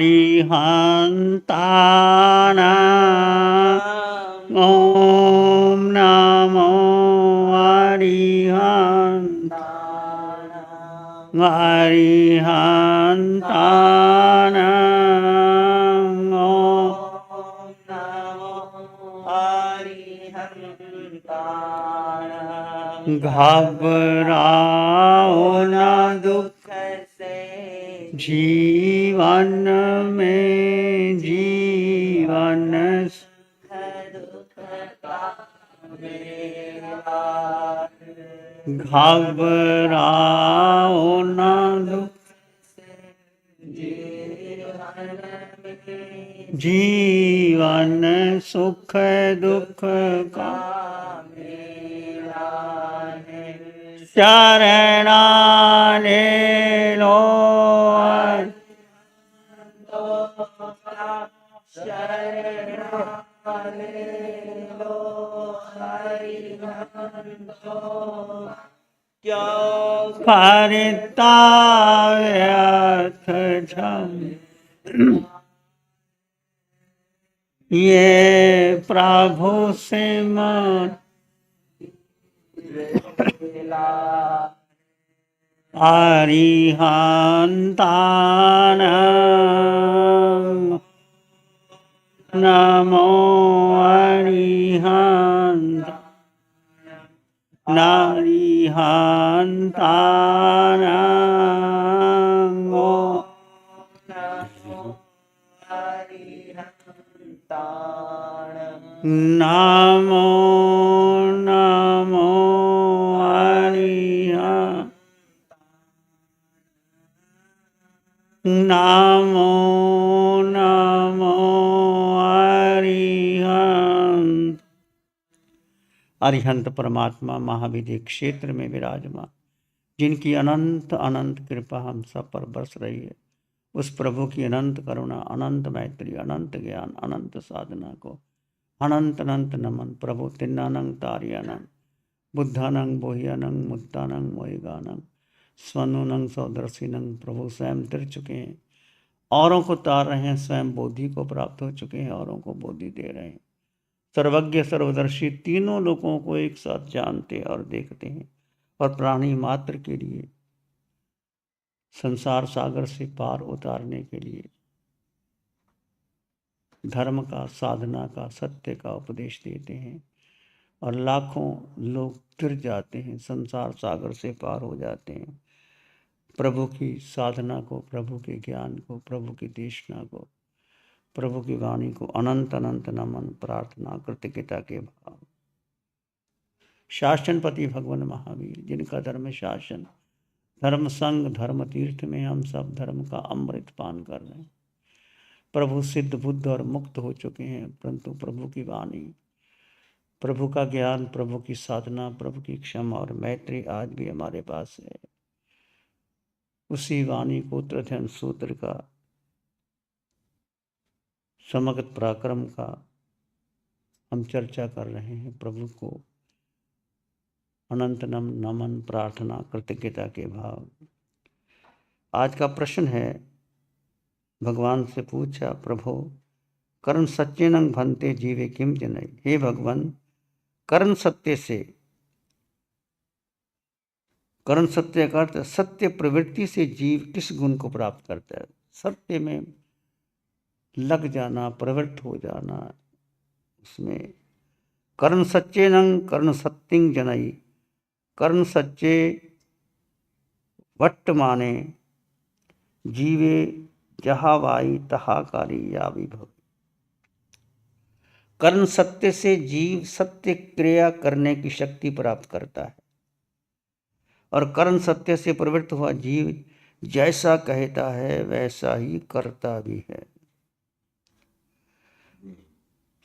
अरिहन्तानां ॐ नमो अरिहन्तानां घबराओ न दुख से जीवन में जीवन घबराओ न दुख जीवन सुख दुख का शरणाने लो करता व्यर्थ झम ये प्रभु से मन अरिहन्तानां नमो नमो नमो नमो नमो अरिहंत। अरिहंत परमात्मा महाविधि क्षेत्र में विराजमान, जिनकी अनंत अनंत कृपा हम सब पर बरस रही है, उस प्रभु की अनंत करुणा, अनंत मैत्री, अनंत ज्ञान, अनंत साधना को अनंत अनंत नमन। प्रभु तिन्नानंग तारियानंग बुद्धानंग बोहियानंग मुद्दानंग मोहिगानंग स्वनुनंग सौदर्शिनंग। प्रभु स्वयं तिर चुके हैं, औरों को तार रहे हैं, स्वयं बोधि को प्राप्त हो चुके हैं, औरों को बोधि दे रहे हैं। सर्वज्ञ सर्वदर्शी, तीनों लोगों को एक साथ जानते और देखते हैं, और प्राणी मात्र के लिए संसार सागर से पार उतारने के लिए धर्म का, साधना का, सत्य का उपदेश देते हैं, और लाखों लोग तिर जाते हैं, संसार सागर से पार हो जाते हैं। प्रभु की साधना को, प्रभु के ज्ञान को, प्रभु की देशना को, प्रभु की वाणी को अनंत अनंत नमन, प्रार्थना, कृतज्ञता के भाव। शासनपति भगवान महावीर, जिनका धर्म शासन, धर्म संग, धर्म तीर्थ में हम सब धर्म का अमृत पान कर रहे हैं। प्रभु सिद्ध बुद्ध और मुक्त हो चुके हैं, परंतु प्रभु की वाणी, प्रभु का ज्ञान, प्रभु की साधना, प्रभु की क्षमा और मैत्री आज भी हमारे पास है। उसी वाणी को त्रधन सूत्र का, समग्र पराक्रम का हम चर्चा कर रहे हैं। प्रभु को अनंत नमन, प्रार्थना, कृतज्ञता के भाव। आज का प्रश्न है, भगवान से पूछा, प्रभु कर्ण सच्चेनं भन्ते जीवे किम जनई। हे भगवान, कर्ण सत्य से, कर्ण सत्य का अर्थ सत्य प्रवृत्ति से जीव किस गुण को प्राप्त करता है। सत्य में लग जाना, प्रवृत्त हो जाना, उसमें कर्ण सच्चेनं कर्ण सत्यं जनई। कर्ण सच्चे वट्ट माने, जीवे जहावाई तहाकारी या विभव। कर्ण सत्य से जीव सत्य क्रिया करने की शक्ति प्राप्त करता है, और कर्ण सत्य से प्रवृत्त हुआ जीव जैसा कहता है वैसा ही करता भी है।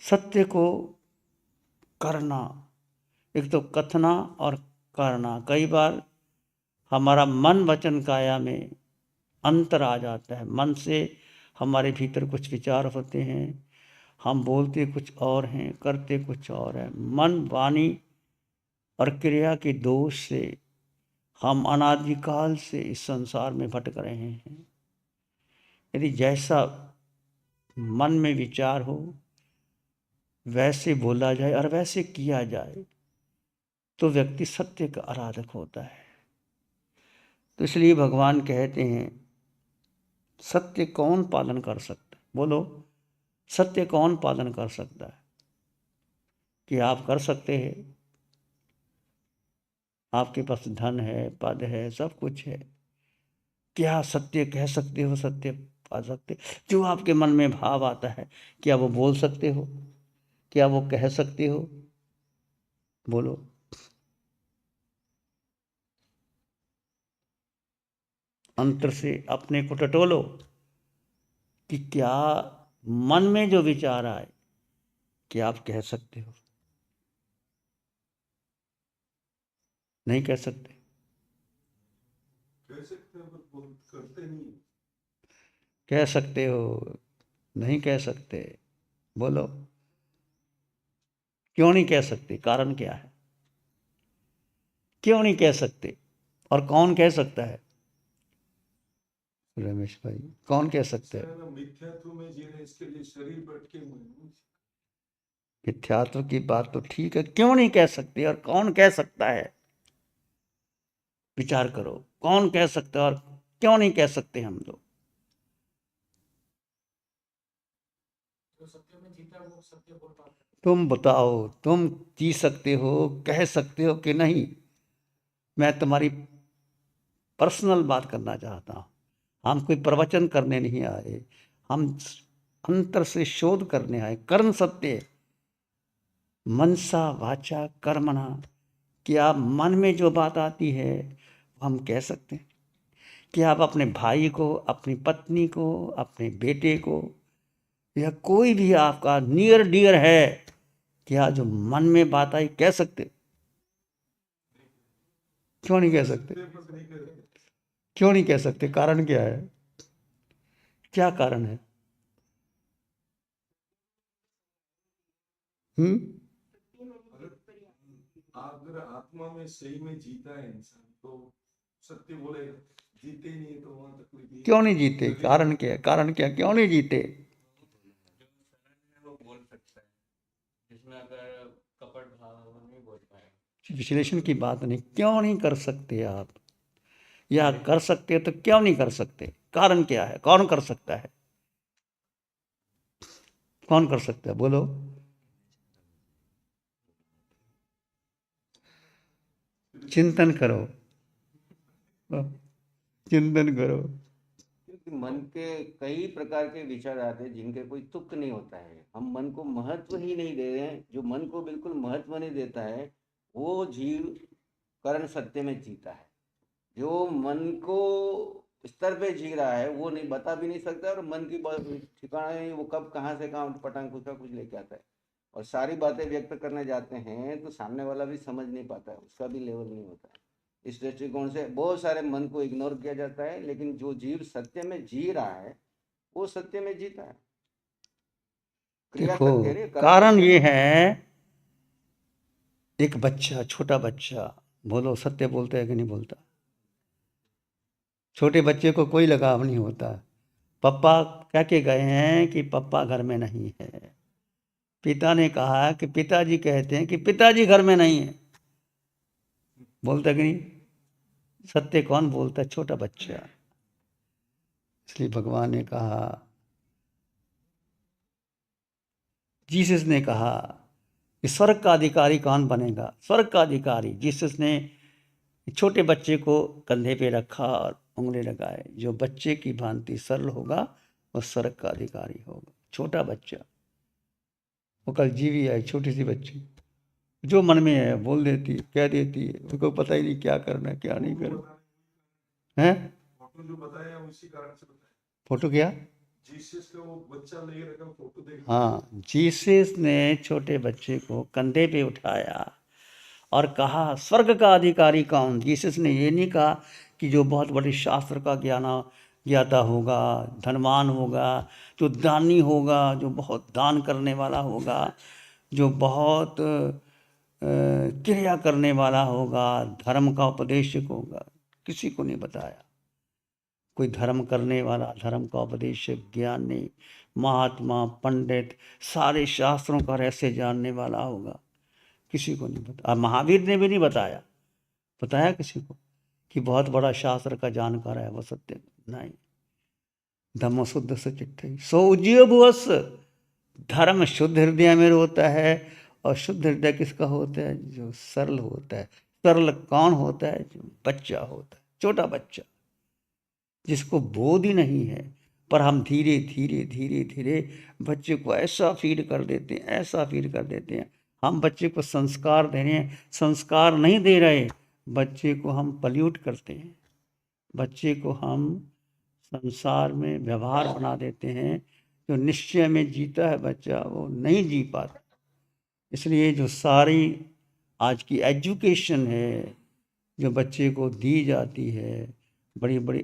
सत्य को करना, एक तो कथना और करना। कई बार हमारा मन वचन काया में अंतर आ जाता है। मन से हमारे भीतर कुछ विचार होते हैं, हम बोलते कुछ और हैं, करते कुछ और है। मन, वाणी और क्रिया के दोष से हम अनादिकाल से इस संसार में भटक रहे हैं। यदि जैसा मन में विचार हो, वैसे बोला जाए और वैसे किया जाए तो व्यक्ति सत्य का आराधक होता है। तो इसलिए भगवान कहते हैं सत्य कौन पालन कर सकता है? बोलो, सत्य कौन पालन कर सकता है? कि आप कर सकते हैं, आपके पास धन है, पद है, सब कुछ है, क्या सत्य कह सकते हो, सत्य पा सकते? जो आपके मन में भाव आता है क्या वो बोल सकते हो? क्या वो कह सकते हो? बोलो। अंतर से अपने को टटोलो कि क्या मन में जो विचार आए क्या आप कह सकते हो? नहीं कह सकते। कह सकते हैं पर करते नहीं। कह सकते हो, नहीं कह सकते। बोलो, क्यों नहीं कह सकते? कारण क्या है? क्यों नहीं कह सकते? और कौन कह सकता है? रमेश भाई, कौन कह सकते हैं? मिथ्यात्व में जी रहे, इसके लिए शरीर भटके हुए हैं। मिथ्यात्व की बात तो ठीक है, क्यों नहीं कह सकते और कौन कह सकता है? विचार करो, कौन कह सकता है और क्यों नहीं कह सकते हम लोग? जो सत्य में जीता है वो सत्य बोल पाता है। तुम बताओ, तुम जी सकते हो, कह सकते हो कि नहीं? मैं तुम्हारी पर्सनल बात करना चाहता हूं। हम कोई प्रवचन करने नहीं आए, हम अंतर से शोध करने आए। कर्म सत्य, मनसा वाचा कर्मणा। क्या मन में जो बात आती है हम कह सकते हैं? क्या आप अपने भाई को, अपनी पत्नी को, अपने बेटे को, या कोई भी आपका नियर डियर है, क्या जो मन में बात आई कह सकते? क्यों नहीं कह सकते? क्यों नहीं कह सकते? कारण क्या है? क्या कारण है? अगर आत्मा में सही में जीता है इंसान तो सत्य बोलेगा। जीते ही नहीं तो वहां तक कोई क्यों नहीं जीते? कारण क्या है? कारण क्या, क्यों नहीं जीते? वो बोल सकता है, जिसमें अगर कपट भाव है, वो नहीं बोल पाएगा। विश्लेषण की बात नहीं, क्यों नहीं कर सकते आप? या कर सकते तो क्यों नहीं कर सकते? कारण क्या है? कौन कर सकता है? कौन कर सकता है? बोलो। चिंतन करो, चिंतन करो। क्योंकि मन के कई प्रकार के विचार आते हैं जिनके कोई तुक नहीं होता है। हम मन को महत्व ही नहीं दे रहे हैं। जो मन को बिल्कुल महत्व नहीं देता है वो जीव करण सत्य में जीता है। जो मन को स्तर पे जी रहा है वो नहीं बता भी नहीं सकता, और मन की ठिकाना नहीं, वो कब कहाँ से कहाँ पटांग कुछ का कुछ लेके आता है। और सारी बातें व्यक्त करने जाते हैं तो सामने वाला भी समझ नहीं पाता है, उसका भी लेवल नहीं होता है। इस दृष्टिकोण से बहुत सारे मन को इग्नोर किया जाता है, लेकिन जो जीव सत्य में जी रहा है वो सत्य में जीता है। क्रिया देखो, सत्य रे, करण कारण सत्य ये नहीं। है, एक बच्चा, छोटा बच्चा, बोलो सत्य बोलता है कि नहीं बोलता? छोटे बच्चे को कोई लगाव नहीं होता। पापा कह के गए हैं कि पापा घर में नहीं है। पिता ने कहा कि पिताजी कहते हैं कि पिताजी घर में नहीं है। बोलता कि नहीं? सत्य कौन बोलता है? छोटा बच्चा। इसलिए भगवान ने कहा, जीसस ने कहा कि स्वर्ग का अधिकारी कौन बनेगा? स्वर्ग का अधिकारी। जीसस ने छोटे बच्चे को कंधे पे रखा और उंगली लगाए। जो बच्चे की भांति सरल होगा वो स्वर्ग का अधिकारी होगा। छोटा बच्चा, वो कल जीवी आई, छोटी सी बच्ची, जो मन में है बोल देती है, कह देती है, उसको पता ही नहीं क्या करना है क्या नहीं करना है। फोटो जो बताया उसी कारण से बताया। फोटो क्या? जीसस का वो बच्चा ले रखा फोटो देख। हाँ, जीसस ने छोटे बच्चे को कंधे पे उठाया और कहा स्वर्ग का अधिकारी कौन? जीसस ने ये नहीं कहा कि जो बहुत बड़े शास्त्र का ज्ञाता होगा, धनवान होगा, जो दानी होगा, जो बहुत दान करने वाला होगा, जो बहुत क्रिया करने वाला होगा, धर्म का उपदेशक होगा। किसी को नहीं बताया। कोई धर्म करने वाला, धर्म का उपदेशक, ज्ञानी, महात्मा, पंडित, सारे शास्त्रों का रहस्य जानने वाला होगा, किसी को नहीं पता। और महावीर ने भी नहीं बताया किसी को कि बहुत बड़ा शास्त्र का जानकार है वो, सत्य नहीं। धम्म शुद्ध से चिट्ठी सो उज्जीव भुवस, धर्म शुद्ध हृदय में होता है। और शुद्ध हृदय किसका होता है? जो सरल होता है। सरल कौन होता है? जो बच्चा होता है, छोटा बच्चा, जिसको बोध ही नहीं है। पर हम धीरे धीरे धीरे धीरे बच्चे को ऐसा फीड कर देते हैं, ऐसा फीड कर देते हैं। हम बच्चे को संस्कार दे रहे हैं, संस्कार नहीं दे रहे, बच्चे को हम पल्यूट करते हैं। बच्चे को हम संसार में व्यवहार बना देते हैं। जो निश्चय में जीता है बच्चा, वो नहीं जी पाता। इसलिए जो सारी आज की एजुकेशन है जो बच्चे को दी जाती है, बड़ी बड़ी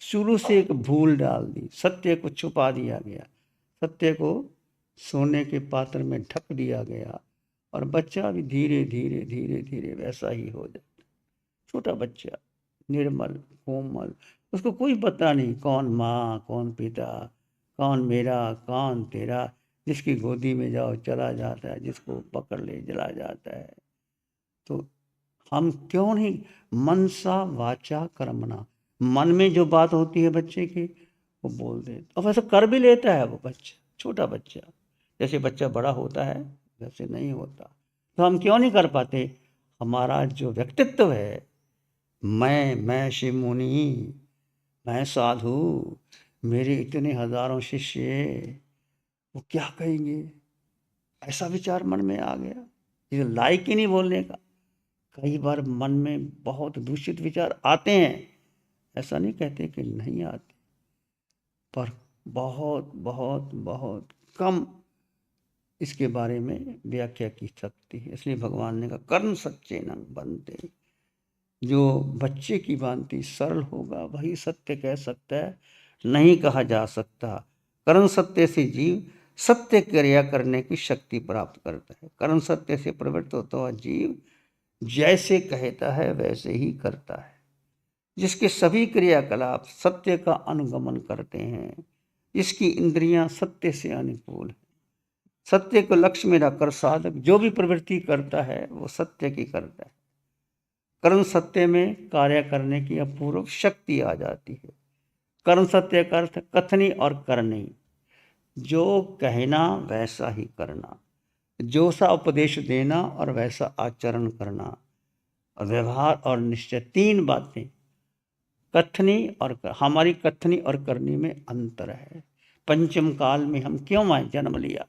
शुरू से एक भूल डाल दी, सत्य को छुपा दिया गया, सत्य को सोने के पात्र में ढक दिया गया, और बच्चा भी धीरे धीरे धीरे धीरे वैसा ही हो जाता। छोटा बच्चा निर्मल कोमल, उसको कोई पता नहीं कौन माँ कौन पिता, कौन मेरा कौन तेरा। जिसकी गोदी में जाओ चला जाता है, जिसको पकड़ ले चला जाता है। तो हम क्यों नहीं मनसा वाचा कर्मणा, मन में जो बात होती है बच्चे की वो बोल दे, और वैसे कर भी लेता है वो बच्चा, छोटा बच्चा। जैसे बच्चा बड़ा होता है वैसे नहीं होता। तो हम क्यों नहीं कर पाते? हमारा जो व्यक्तित्व है, मैं शिव मुनि, मैं साधु, मेरे इतने हजारों शिष्य, वो क्या कहेंगे, ऐसा विचार मन में आ गया। ये लायक ही नहीं बोलने का। कई बार मन में बहुत दूषित विचार आते हैं, ऐसा नहीं कहते कि नहीं आते, पर बहुत बहुत बहुत कम इसके बारे में व्याख्या की सकती है। इसलिए भगवान ने कहा कर्म सच्चे न बनते। जो बच्चे की भांति सरल होगा वही सत्य कह सकता है, नहीं कहा जा सकता। कर्म सत्य से जीव सत्य क्रिया करने की शक्ति प्राप्त करता है। कर्म सत्य से प्रवृत्त होता हुआ जीव जैसे कहता है वैसे ही करता है। जिसके सभी क्रियाकलाप सत्य का अनुगमन करते हैं, जिसकी इंद्रियां सत्य से अनुकूल है, सत्य को लक्ष्य में रखकर साधक जो भी प्रवृत्ति करता है वो सत्य की करता है। कर्म सत्य में कार्य करने की अपूर्व शक्ति आ जाती है। कर्म सत्य का अर्थ कथनी और करनी, जो कहना वैसा ही करना, जो सा उपदेश देना और वैसा आचरण करना, और व्यवहार और निश्चय, तीन बातें। कथनी और हमारी कथनी और करनी में अंतर है। पंचम काल में हम क्यों आए जन्म लिया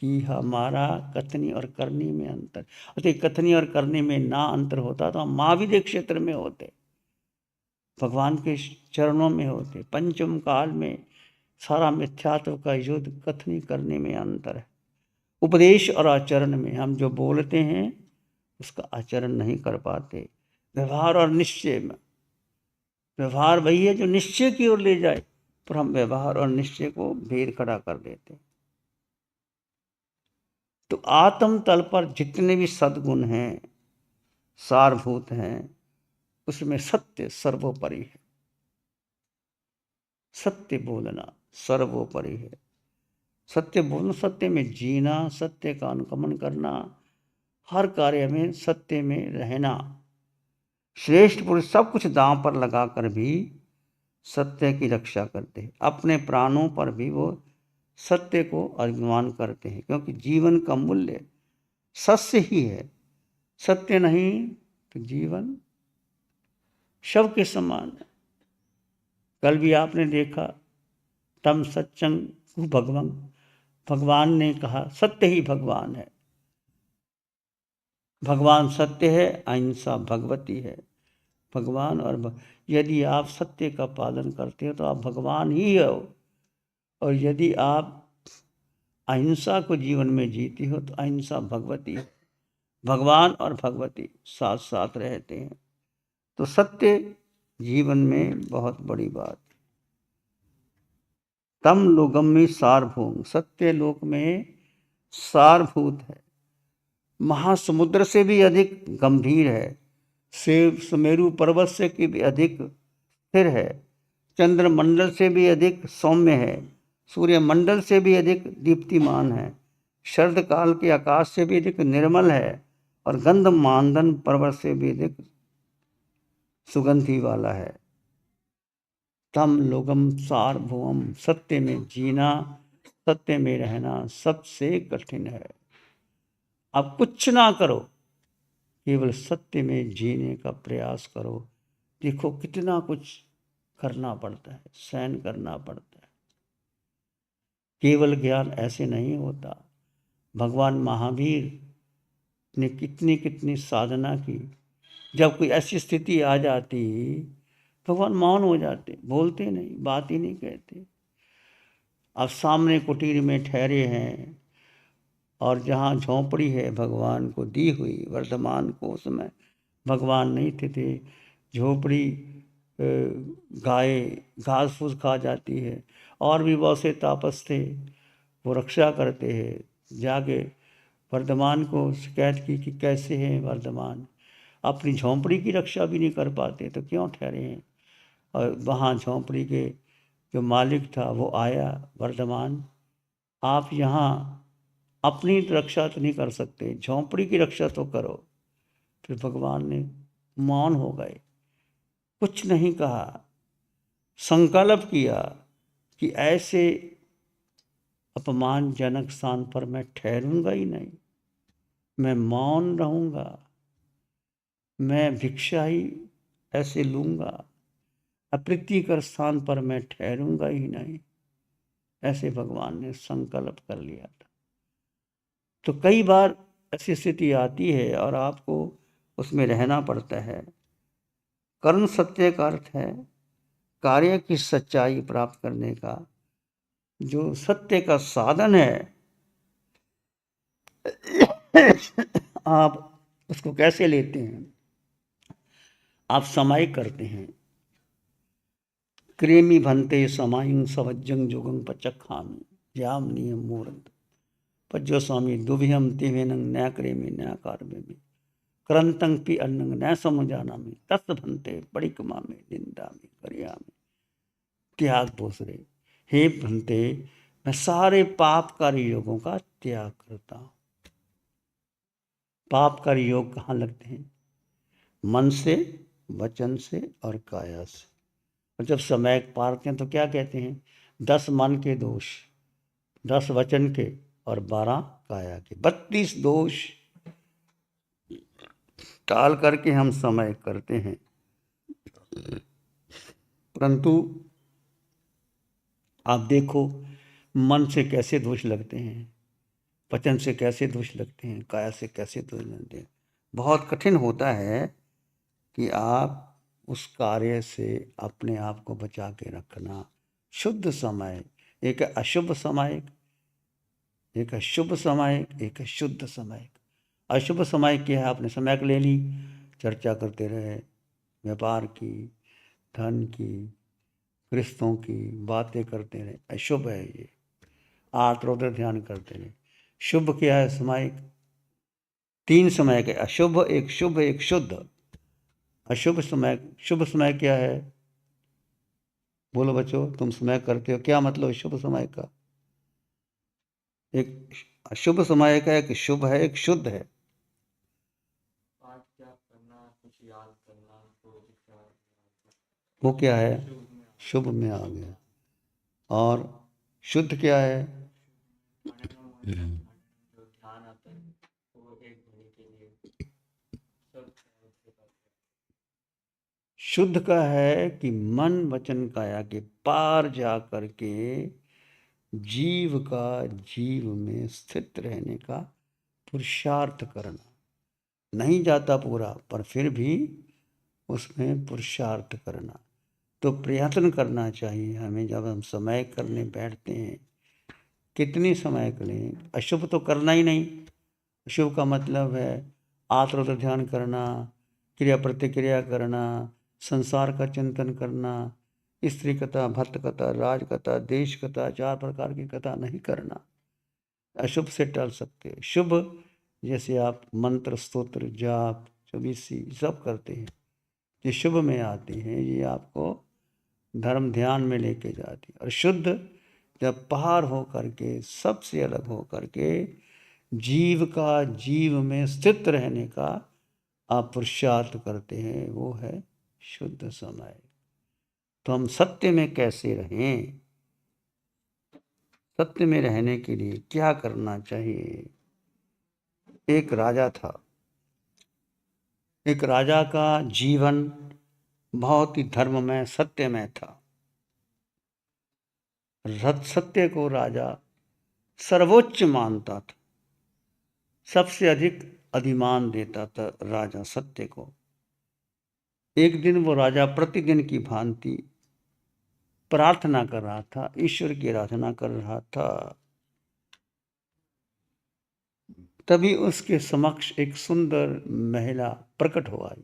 कि हमारा कथनी और करनी में अंतर। अतः कथनी और करनी में ना अंतर होता तो हम महाविद्य क्षेत्र में होते, भगवान के चरणों में होते। पंचम काल में सारा मिथ्यात्व का युद्ध कथनी करने में अंतर है। उपदेश और आचरण में हम जो बोलते हैं उसका आचरण नहीं कर पाते। व्यवहार और निश्चय में, व्यवहार वही है जो निश्चय की ओर ले जाए, पर हम व्यवहार और निश्चय को भेद खड़ा कर देते। तो आत्म तल पर जितने भी सद्गुण हैं, सारभूत हैं, उसमें सत्य सर्वोपरि है। सत्य बोलना सर्वोपरि है। सत्य बोलना, सत्य में जीना, सत्य का अनुगमन करना, हर कार्य में सत्य में रहना। श्रेष्ठ पुरुष सब कुछ दांव पर लगाकर भी सत्य की रक्षा करते हैं। अपने प्राणों पर भी वो सत्य को अर्पण करते हैं, क्योंकि जीवन का मूल्य सत्य ही है। सत्य नहीं तो जीवन शव के समान है। कल भी आपने देखा तम सत्यं भगवं, भगवान ने कहा सत्य ही भगवान है। भगवान सत्य है, अहिंसा भगवती है। भगवान और यदि आप सत्य का पालन करते हो तो आप भगवान ही हो, और यदि आप अहिंसा को जीवन में जीती हो तो अहिंसा भगवती है। भगवान और भगवती साथ साथ रहते हैं। तो सत्य जीवन में बहुत बड़ी बात। तम लोकम में सारभूम, सत्य लोक में सारभूत है, महासमुद्र से भी अधिक गंभीर है, सुमेरु पर्वत से की भी अधिक स्थिर है, चंद्रमंडल से भी अधिक सौम्य है, सूर्यमंडल से भी अधिक दीप्तिमान है, शरद काल के आकाश से भी अधिक निर्मल है और गंध मानदन पर्वत से भी अधिक सुगंधि वाला है। तम लोगम सार्वभौम, सत्य में जीना, सत्य में रहना सबसे कठिन है। अब कुछ ना करो, केवल सत्य में जीने का प्रयास करो। देखो कितना कुछ करना पड़ता है, सहन करना पड़ता है। केवल ज्ञान ऐसे नहीं होता। भगवान महावीर ने कितनी कितनी साधना की। जब कोई ऐसी स्थिति आ जाती, भगवान मौन हो जाते, बोलते नहीं, बात ही नहीं कहते। अब सामने कुटीर में ठहरे हैं और जहाँ झोंपड़ी है भगवान को दी हुई, वर्धमान को उस समय भगवान नहीं थे। झोंपड़ी गाय घास फूस खा जाती है और भी बहुत से तापस थे, वो रक्षा करते हैं। जाके वर्धमान को शिकायत की कि कैसे हैं वर्धमान, अपनी झोंपड़ी की रक्षा भी नहीं कर पाते तो क्यों ठहरे हैं। और वहाँ झोंपड़ी के जो मालिक था वो आया, वर्धमान आप यहाँ अपनी रक्षा तो नहीं कर सकते, झोंपड़ी की रक्षा तो करो। फिर भगवान ने मौन हो गए, कुछ नहीं कहा, संकल्प किया कि ऐसे अपमानजनक स्थान पर मैं ठहरूंगा ही नहीं, मैं मौन रहूंगा, मैं भिक्षा ही ऐसे लूंगा, अप्रीतिकर स्थान पर मैं ठहरूंगा ही नहीं। ऐसे भगवान ने संकल्प कर लिया था। तो कई बार ऐसी स्थिति आती है और आपको उसमें रहना पड़ता है। कर्म सत्य का अर्थ है कार्य की सच्चाई प्राप्त करने का जो सत्य का साधन है। आप उसको कैसे लेते हैं? आप समाई करते हैं। क्रेमी भंते समायुं सवज्जं जोगं पचखामी जाम नियम मूर्त पज्जो स्वामी दुभियम तिवेनं न क्रेमी न कार्मेमी करंतं पि अन्नं न समुजानामि तस् भंते पड़िकमा में निंदा में करिया में त्याग बोसरे। हे भंते, मैं सारे पापकारी योगों का त्याग करता हूँ। पापकारी योग कहाँ लगते हैं? मन से, वचन से और काया से। और जब समय पारते हैं तो क्या कहते हैं? 10 मन के दोष, 10 वचन के और 12 काया के, 32 दोष टाल करके हम समय करते हैं। परंतु आप देखो मन से कैसे दोष लगते हैं, वचन से कैसे दोष लगते हैं, काया से कैसे दोष लगते हैं। बहुत कठिन होता है कि आप उस कार्य से अपने आप को बचा के रखना। शुद्ध समय, एक अशुभ समय, एक शुभ समय, एक शुद्ध समय। अशुभ समय क्या है? आपने समय ले ली, चर्चा करते रहे, व्यापार की, धन की, रिश्तों की बातें करते रहे, अशुभ है ये। आत्रोदर ध्यान करते रहे। शुभ क्या है? समय 3 समय के, अशुभ, एक शुभ, एक शुद्ध। अशुभ समय, शुभ समय क्या है? बोलो बच्चों, तुम समय करते हो, क्या मतलब शुभ समय का? एक अशुभ समय का, एक शुभ है, एक शुद्ध है। वो क्या है? शुभ में आ गया। और शुद्ध क्या है? शुद्ध का है कि मन वचन काया के पार जा करके जीव का जीव में स्थित रहने का पुरुषार्थ करना। नहीं जाता पूरा, पर फिर भी उसमें पुरुषार्थ करना। तो प्रयत्न करना चाहिए हमें। जब हम समय करने बैठते हैं, कितनी समय करें? अशुभ तो करना ही नहीं। अशुभ का मतलब है आत्म ध्यान करना, क्रिया प्रतिक्रिया करना, संसार का चिंतन करना, स्त्री कथा, भक्त कथा, राज कथा, देश कथा, 4 प्रकार की कथा नहीं करना। अशुभ से टल सकते। शुभ जैसे आप मंत्र, स्तोत्र, जाप, 24 सब करते हैं, ये शुभ में आते हैं। ये आपको धर्म ध्यान में लेके जाती है। और शुद्ध जब पार हो करके, सबसे अलग हो करके जीव का जीव में स्थित रहने का आप पुरुषार्थ करते हैं, वो है शुद्ध समय। तो हम सत्य में कैसे रहें? सत्य में रहने के लिए क्या करना चाहिए? एक राजा था। एक राजा का जीवन बहुत ही धर्ममय, सत्यमय था। सत्य को राजा सर्वोच्च मानता था, सबसे अधिक अधिमान देता था राजा सत्य को। एक दिन वो राजा प्रतिदिन की भांति प्रार्थना कर रहा था, ईश्वर की आराधना कर रहा था। तभी उसके समक्ष एक सुंदर महिला प्रकट हो आई।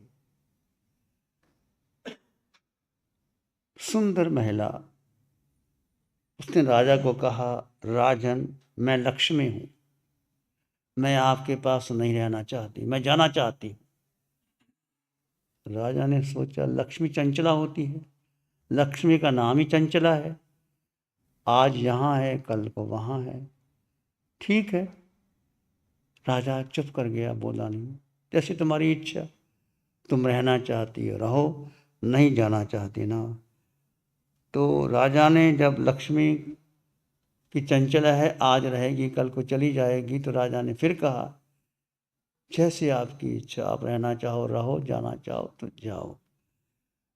सुंदर महिला। उसने राजा को कहा, राजन, मैं लक्ष्मी हूं, मैं आपके पास नहीं रहना चाहती, मैं जाना चाहती हूं। राजा ने सोचा, लक्ष्मी चंचला होती है, लक्ष्मी का नाम ही चंचला है, आज यहाँ है कल को वहाँ है, ठीक है। राजा चुप कर गया, बोला नहीं। जैसे तुम्हारी इच्छा, तुम रहना चाहती हो रहो, नहीं जाना चाहती ना। तो राजा ने जब लक्ष्मी की चंचला है, आज रहेगी कल को चली जाएगी, तो राजा ने फिर कहा, जैसे आपकी इच्छा, आप रहना चाहो रहो, जाना चाहो तो जाओ।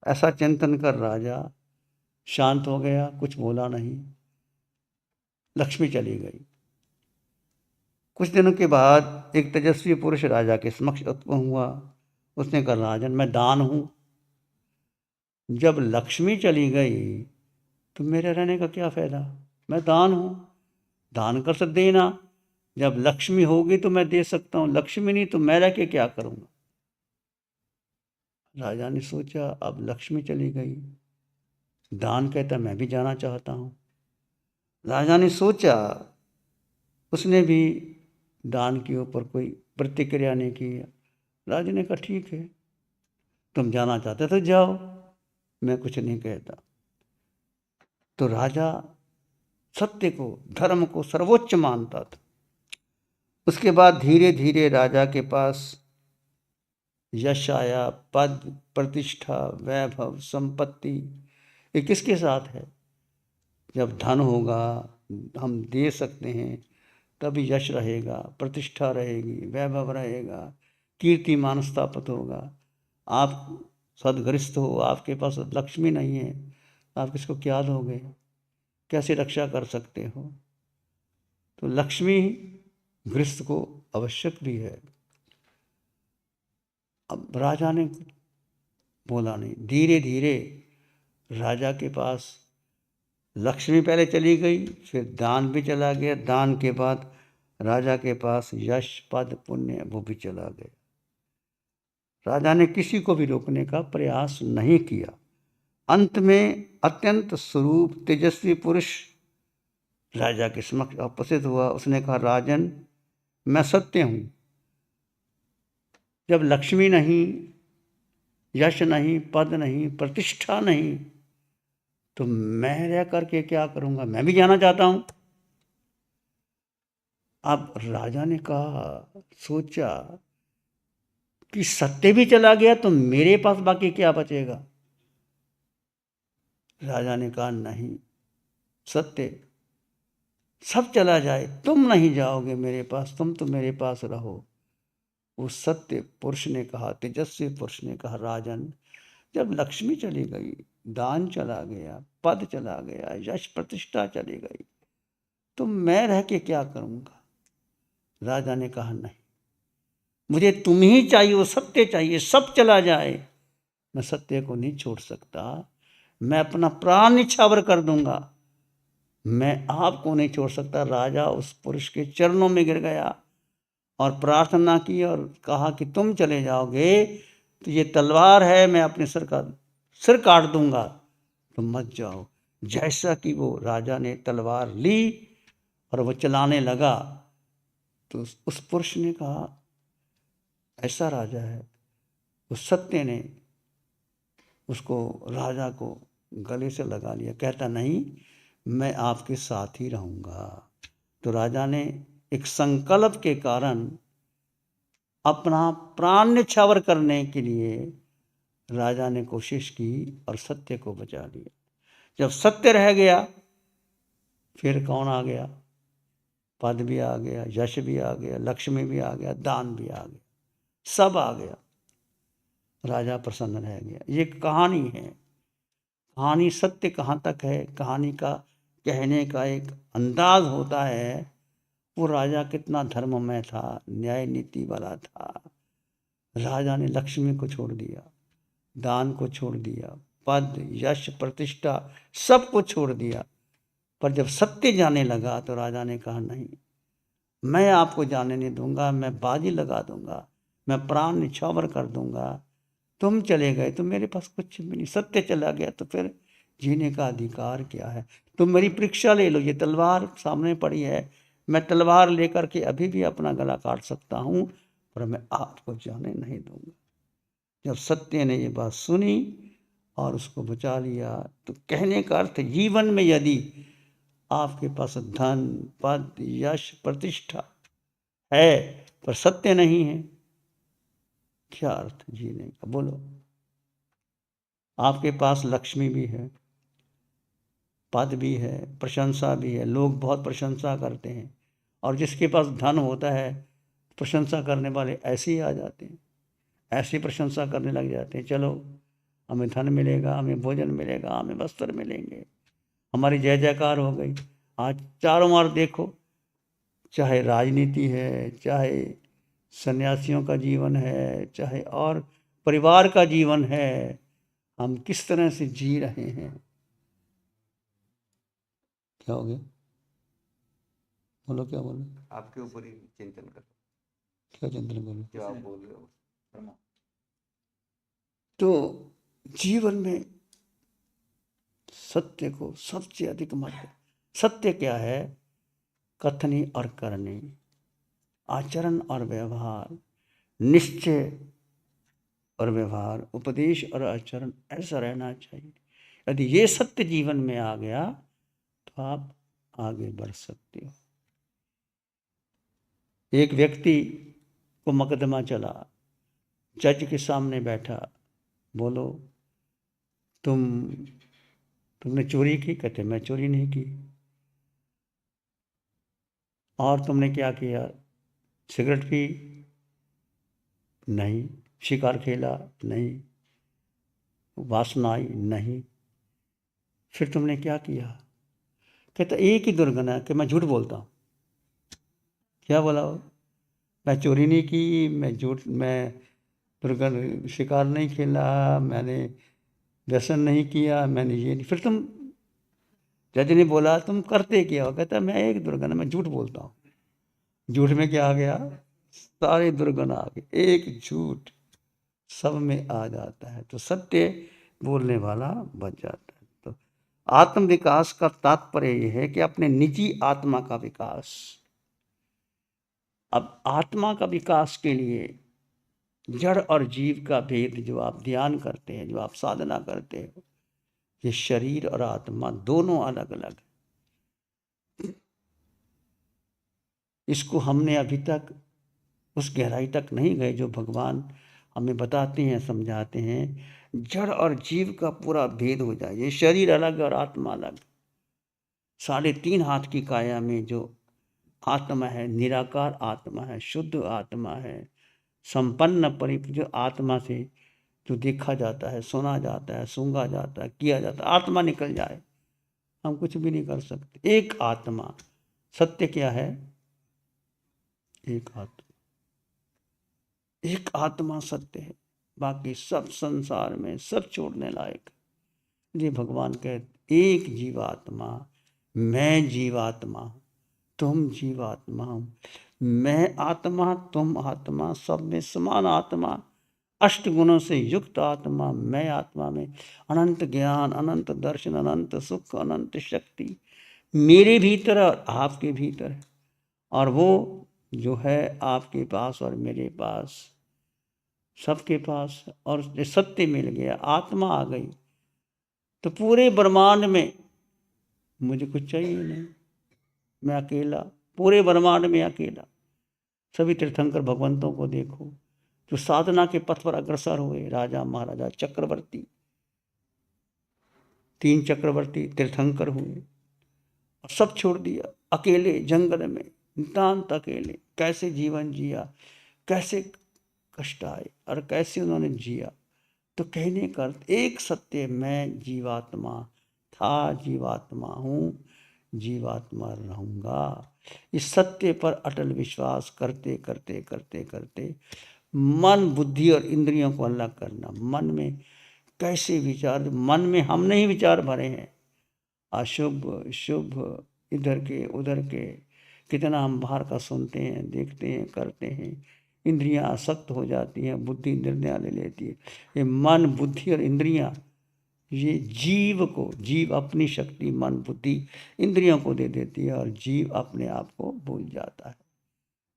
ऐसा चिंतन कर राजा शांत हो गया, कुछ बोला नहीं। लक्ष्मी चली गई। कुछ दिनों के बाद एक तेजस्वी पुरुष राजा के समक्ष उत्पन्न हुआ। उसने कहा, राजन, मैं दान हूं, जब लक्ष्मी चली गई तो मेरे रहने का क्या फायदा? मैं दान हूं, दान कर सकते देना। जब लक्ष्मी होगी तो मैं दे सकता हूं, लक्ष्मी नहीं तो मैं रह के क्या करूंगा? राजा ने सोचा, अब लक्ष्मी चली गई, दान कहता मैं भी जाना चाहता हूं। राजा ने सोचा, उसने भी दान के ऊपर कोई प्रतिक्रिया नहीं की। राजा ने कहा, ठीक है, तुम जाना चाहते तो जाओ, मैं कुछ नहीं कहता। तो राजा सत्य को, धर्म को सर्वोच्च मानता था। उसके बाद धीरे धीरे राजा के पास यश आया, पद, प्रतिष्ठा, वैभव, संपत्ति। ये किसके साथ है? जब धन होगा, हम दे सकते हैं, तभी यश रहेगा, प्रतिष्ठा रहेगी, वैभव रहेगा, कीर्तिमान स्थापित होगा। आप सदगृहस्थ हो, आपके पास लक्ष्मी नहीं है, आप किसको क्या दोगे? कैसे रक्षा कर सकते हो? तो लक्ष्मी गृहस्थ को आवश्यक भी है। अब राजा ने बोला नहीं। धीरे धीरे राजा के पास लक्ष्मी पहले चली गई, फिर दान भी चला गया, दान के बाद राजा के पास यश, पद, पुण्य वो भी चला गया। राजा ने किसी को भी रोकने का प्रयास नहीं किया। अंत में अत्यंत स्वरूप तेजस्वी पुरुष राजा के समक्ष उपस्थित हुआ। उसने कहा, राजन, मैं सत्य हूं, जब लक्ष्मी नहीं, यश नहीं, पद नहीं, प्रतिष्ठा नहीं, तो मैं रह करके क्या करूंगा? मैं भी जाना चाहता हूं। अब राजा ने कहा, सोचा कि सत्य भी चला गया तो मेरे पास बाकी क्या बचेगा? राजा ने कहा, नहीं, सत्य सब चला जाए, तुम नहीं जाओगे मेरे पास, तुम तो मेरे पास रहो। उस सत्य पुरुष ने कहा, तेजस्वी पुरुष ने कहा, राजन, जब लक्ष्मी चली गई, दान चला गया, पद चला गया, यश प्रतिष्ठा चली गई, तो मैं रह के क्या करूंगा? राजा ने कहा, नहीं, मुझे तुम ही चाहिए, वो सत्य चाहिए, सब चला जाए, मैं सत्य को नहीं छोड़ सकता, मैं अपना प्राण निछावर कर दूंगा, मैं आपको नहीं छोड़ सकता। राजा उस पुरुष के चरणों में गिर गया और प्रार्थना की और कहा कि तुम चले जाओगे तो ये तलवार है, मैं अपने सिर काट दूंगा, तुम मत जाओ। जैसा कि वो राजा ने तलवार ली और वो चलाने लगा, तो उस पुरुष ने कहा, ऐसा राजा है। उस सत्य ने उसको, राजा को गले से लगा लिया। कहता नहीं, मैं आपके साथ ही रहूँगा। तो राजा ने एक संकल्प के कारण अपना प्राण न्यौछावर करने के लिए राजा ने कोशिश की और सत्य को बचा लिया। जब सत्य रह गया, फिर कौन आ गया? पद भी आ गया, यश भी आ गया, लक्ष्मी भी आ गया, दान भी आ गया, सब आ गया। राजा प्रसन्न रह गया। ये कहानी है। कहानी सत्य कहाँ तक है, कहानी का कहने का एक अंदाज होता है। वो राजा कितना धर्ममय था, न्याय नीति वाला था। राजा ने लक्ष्मी को छोड़ दिया, दान को छोड़ दिया, पद, यश, प्रतिष्ठा सब को छोड़ दिया। पर जब सत्य जाने लगा तो राजा ने कहा नहीं, मैं आपको जाने नहीं दूंगा, मैं बाजी लगा दूंगा, मैं प्राण न्यौछावर कर दूंगा। तुम चले गए तो मेरे पास कुछ भी नहीं, सत्य चला गया तो फिर जीने का अधिकार क्या है? तुम मेरी परीक्षा ले लो, ये तलवार सामने पड़ी है, मैं तलवार लेकर के अभी भी अपना गला काट सकता हूँ, पर मैं आपको जाने नहीं दूंगा। जब सत्य ने ये बात सुनी और उसको बचा लिया, तो कहने का अर्थ जीवन में यदि आपके पास धन, पद, यश, प्रतिष्ठा है पर सत्य नहीं है, क्या अर्थ जीने का? बोलो। आपके पास लक्ष्मी भी है, पद भी है, प्रशंसा भी है, लोग बहुत प्रशंसा करते हैं, और जिसके पास धन होता है प्रशंसा करने वाले ऐसे ही आ जाते हैं, ऐसी प्रशंसा करने लग जाते हैं। चलो हमें धन मिलेगा, हमें भोजन मिलेगा, हमें वस्त्र मिलेंगे, हमारी जय जयकार हो गई। आज चारों ओर देखो, चाहे राजनीति है, चाहे सन्यासियों का जीवन है, चाहे और परिवार का जीवन है, हम किस तरह से जी रहे हैं। क्या हो गया? बोलो, क्या बोलो? आपके ऊपर ही चिंतन करो, क्या चिंतन करो? जो आप बोल रहे हो। तो जीवन में सत्य को सबसे अधिक महत्व। सत्य क्या है? कथनी और करनी, आचरण और व्यवहार, निश्चय और व्यवहार, उपदेश और आचरण, ऐसा रहना चाहिए। यदि ये सत्य जीवन में आ गया तो आप आगे बढ़ सकते हो। एक व्यक्ति को मुकदमा चला, जज के सामने बैठा, बोलो तुमने चोरी की? कहते मैं चोरी नहीं की। और तुमने क्या किया? Cigarette P? नहीं। शिकार खेला? नहीं। वासना आई? नहीं। फिर तुमने क्या किया? कहता एक ही दुर्गुना कि मैं झूठ बोलता हूँ। क्या बोला हो? मैं चोरी नहीं की, मैं दुर्गुन शिकार नहीं खेला, मैंने व्यसन नहीं किया, मैंने ये नहीं। फिर तुम, जज ने बोला तुम करते क्या हो? कहता मैं एक दुर्गुना, मैं झूठ बोलता हूँ। झूठ में क्या आ गया? सारे दुर्गुण आ गए, एक झूठ सब में आ जाता है, तो सत्य बोलने वाला बच जाता है। तो आत्म विकास का तात्पर्य यह है कि अपने निजी आत्मा का विकास। अब आत्मा का विकास के लिए जड़ और जीव का भेद जो आप ध्यान करते हैं, जो आप साधना करते हो, ये शरीर और आत्मा दोनों अलग अलग। इसको हमने अभी तक उस गहराई तक नहीं गए जो भगवान हमें बताते हैं, समझाते हैं। जड़ और जीव का पूरा भेद हो जाए, ये शरीर अलग और आत्मा अलग। 3.5 हाथ की काया में जो आत्मा है, निराकार आत्मा है, शुद्ध आत्मा है, संपन्न जो आत्मा से जो देखा जाता है, सुना जाता है, सूंघा जाता है, किया जाता है, आत्मा निकल जाए हम कुछ भी नहीं कर सकते। एक आत्मा, सत्य क्या है? एक आत्मा, एक आत्मा सत्य है, बाकी सब संसार में सब छोड़ने लायक। ये भगवान कहते एक जीवात्मा, मैं जीवात्मा, तुम जीवात्मा, मैं आत्मा, तुम आत्मा, सब में समान आत्मा, 8 गुणों से युक्त आत्मा, मैं आत्मा में अनंत ज्ञान, अनंत दर्शन, अनंत सुख, अनंत शक्ति मेरे भीतर और आपके भीतर है। और वो जो है आपके पास और मेरे पास, सबके पास, और सत्य मिल गया, आत्मा आ गई, तो पूरे ब्रह्मांड में मुझे कुछ चाहिए नहीं, मैं अकेला, पूरे ब्रह्मांड में अकेला। सभी तीर्थंकर भगवंतों को देखो जो साधना के पथ पर अग्रसर हुए, राजा महाराजा चक्रवर्ती, 3 चक्रवर्ती तीर्थंकर हुए और सब छोड़ दिया, अकेले जंगल में नितांत अकेले। कैसे जीवन जिया, कैसे कष्ट आए और कैसे उन्होंने जिया। तो कहने का एक सत्य, मैं जीवात्मा था, जीवात्मा हूँ, जीवात्मा रहूँगा। इस सत्य पर अटल विश्वास करते करते करते करते मन, बुद्धि और इंद्रियों को अलग करना। मन में कैसे विचार, मन में हमने ही विचार भरे हैं, अशुभ शुभ, इधर के उधर के, कितना हम बाहर का सुनते हैं, देखते हैं, करते हैं। इंद्रियां आसक्त हो जाती हैं, बुद्धि निर्णय ले लेती है। ये मन, बुद्धि और इंद्रियां, ये जीव को, जीव अपनी शक्ति मन, बुद्धि, इंद्रियों को दे देती है और जीव अपने आप को भूल जाता है।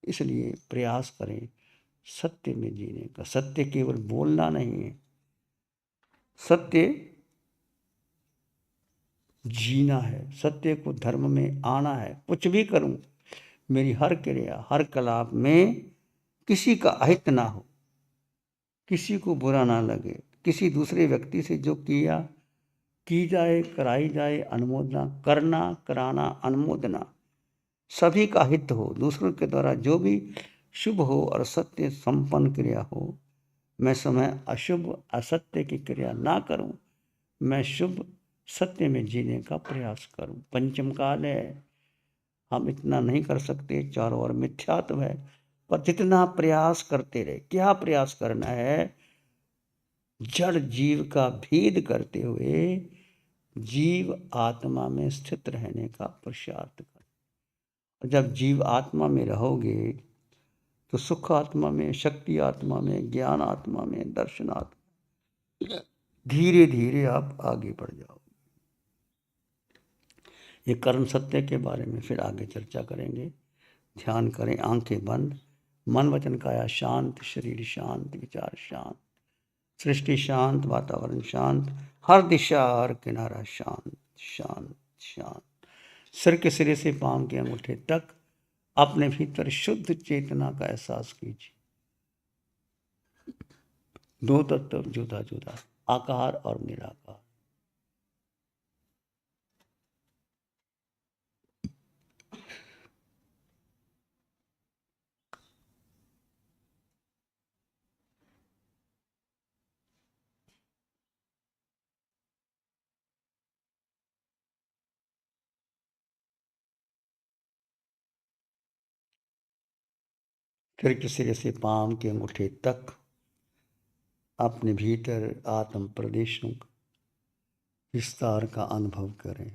इसलिए प्रयास करें सत्य में जीने का। सत्य केवल बोलना नहीं है, सत्य जीना है, सत्य को धर्म में आना है। कुछ भी करूं, मेरी हर क्रिया, हर कलाप में किसी का अहित ना हो, किसी को बुरा ना लगे, किसी दूसरे व्यक्ति से जो किया की जाए, कराई जाए, अनुमोदना करना, कराना, अनुमोदना, सभी का हित हो। दूसरों के द्वारा जो भी शुभ हो और सत्य संपन्न क्रिया हो, मैं समय अशुभ असत्य की क्रिया ना करूं, मैं शुभ सत्य में जीने का प्रयास करूं। पंचम काल है, हम इतना नहीं कर सकते, चारों ओर मिथ्यात्व है, पर जितना प्रयास करते रहे। क्या प्रयास करना है? जड़ जीव का भेद करते हुए जीव आत्मा में स्थित रहने का पुरुषार्थ कर। जब जीव आत्मा में रहोगे तो सुख आत्मा में, शक्ति आत्मा में, ज्ञान आत्मा में, दर्शन आत्मा, धीरे धीरे आप आगे बढ़ जाओ। ये कर्म सत्य के बारे में फिर आगे चर्चा करेंगे। ध्यान करें, आंखें बंद, मन वचन काया शांत, शरीर शांत, विचार शांत, सृष्टि शांत, वातावरण शांत, हर दिशा हर किनारा शांत शांत शांत। सिर के सिरे से पांव के अंगूठे तक अपने भीतर शुद्ध चेतना का एहसास कीजिए। 2 तत्व जुदा जुदा, आकार और निराकार। सिर के सिरे से पांव के अंगूठे तक अपने भीतर आत्म प्रदेशों का विस्तार का अनुभव करें।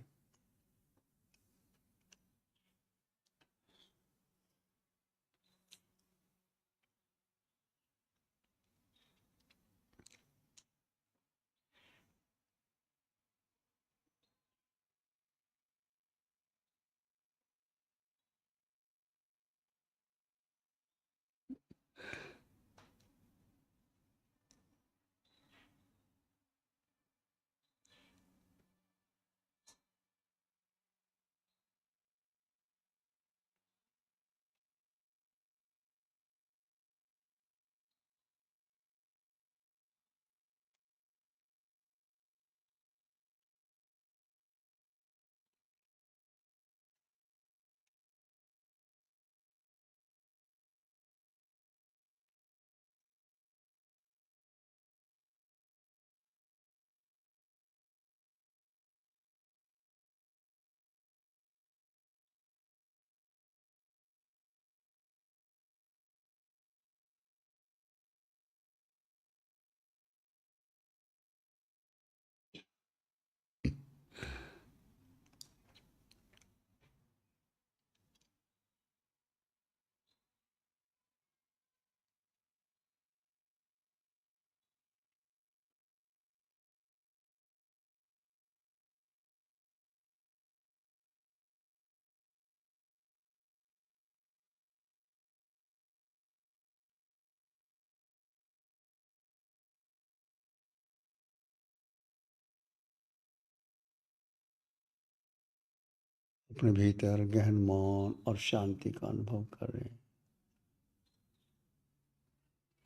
अपने भीतर गहन मौन और शांति का अनुभव कर रहे हैं।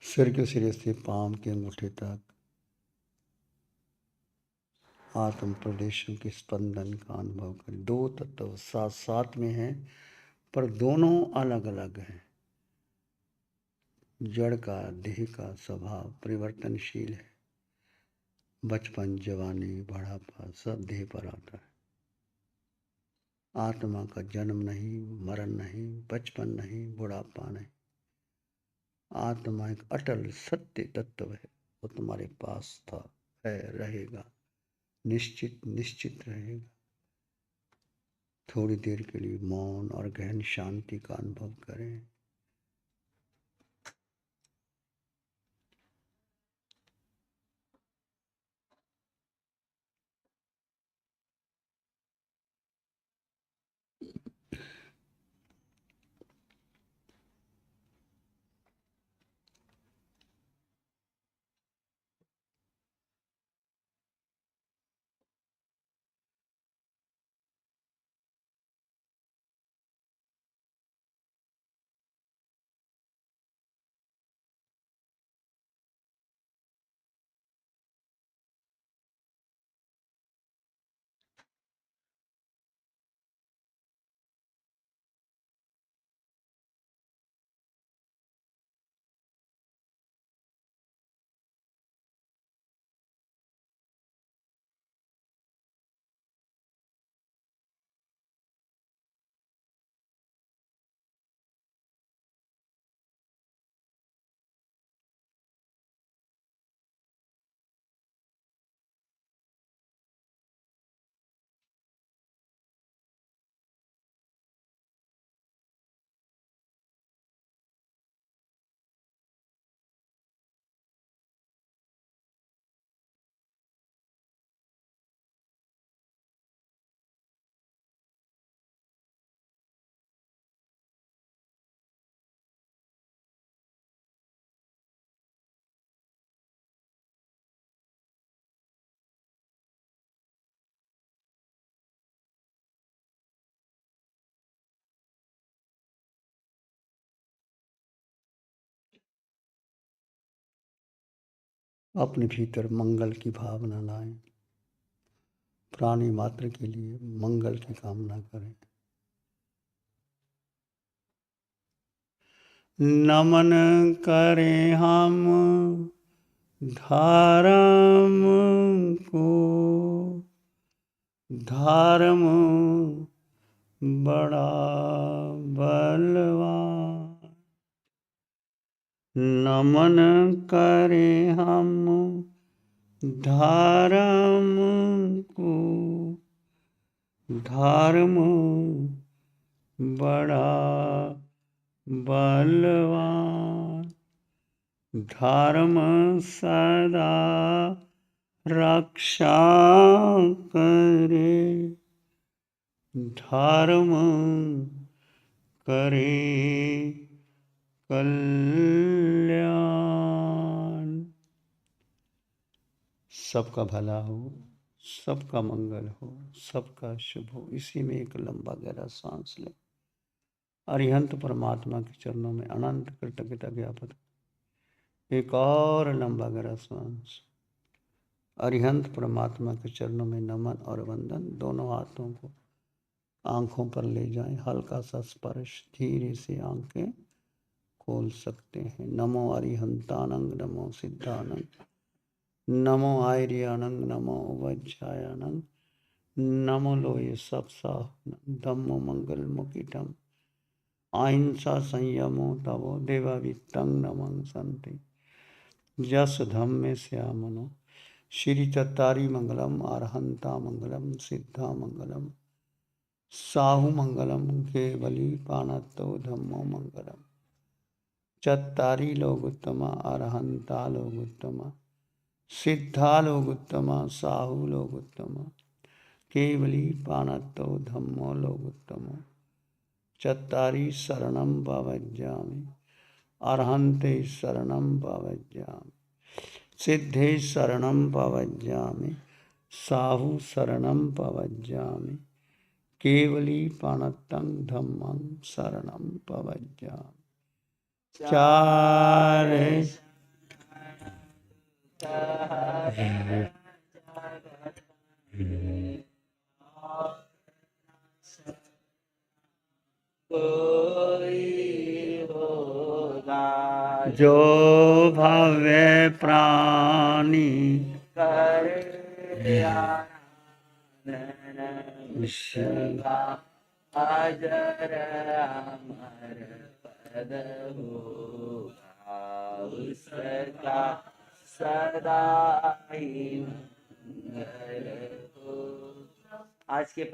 सिर के सिरे से पांव के अंगूठे तक आत्म प्रदेशों के स्पंदन का अनुभव करें। दो तत्व साथ साथ में हैं, पर दोनों अलग अलग हैं। जड़ का, देह का स्वभाव परिवर्तनशील है। बचपन, जवानी, बुढ़ापा सब देह पर आता है। आत्मा का जन्म नहीं, मरण नहीं, बचपन नहीं, बुढ़ापा नहीं। आत्मा एक अटल सत्य तत्व है। वो तुम्हारे पास था, है, रहेगा, निश्चित रहेगा। थोड़ी देर के लिए मौन और गहन शांति का अनुभव करें। अपने भीतर मंगल की भावना लाएं। प्राणी मात्र के लिए मंगल की कामना करें। नमन करें हम धर्म को, धर्म बड़ा बलवान। नमन करें हम धर्म को, धर्म बड़ा बलवान। धर्म सदा रक्षा करे, धर्म करे कल्याण। सबका भला हो, सबका मंगल हो, सबका शुभ हो। इसी में एक लंबा गहरा सांस लें। अरिहंत परमात्मा के चरणों में अनंत कृतज्ञता ज्ञापन। एक और लंबा गहरा सांस। अरिहंत परमात्मा के चरणों में नमन और वंदन। दोनों हाथों को आंखों पर ले जाएं। हल्का सा स्पर्श, धीरे से आंखें खोल सकते हैं। नमो अरिहंतानंग, नमो सिद्धानंग, नमो आर्यानंग, नमो वज्रायनंग, नमो लोये सप्साहनंग, धम्मो मंगल मुकीटम, अहिंसा संयमो तवो देवावित्तं नमं संति, जस धम्मे श्यामनो। श्री चत्तारी मंगलम, अरहंता मंगलम, सिद्धा मंगलम, साहु मंगलम, केवली पाणत्तो धम्मो मंगलम। चत्तारी लोग उत्तमा, अरहंता लोग उत्तमा, सिद्धा लोग उत्तमा, साहु लोग उत्तमा, केवली पाणत्तो धम्मो लोग उत्तमा। चत्तारी शरणं भवज्जामि, अरहन्ते शरणं भवज्जामि, सिद्धे शरणं भवज्जामि, साहु शरणं भवज्जामि, केवली प्रणतं धम्मं शरणं प्रव्रजामि। चार जो भव्य प्राणी अजर अमर पद होगा उसका सदा ही मंगल हो। आज के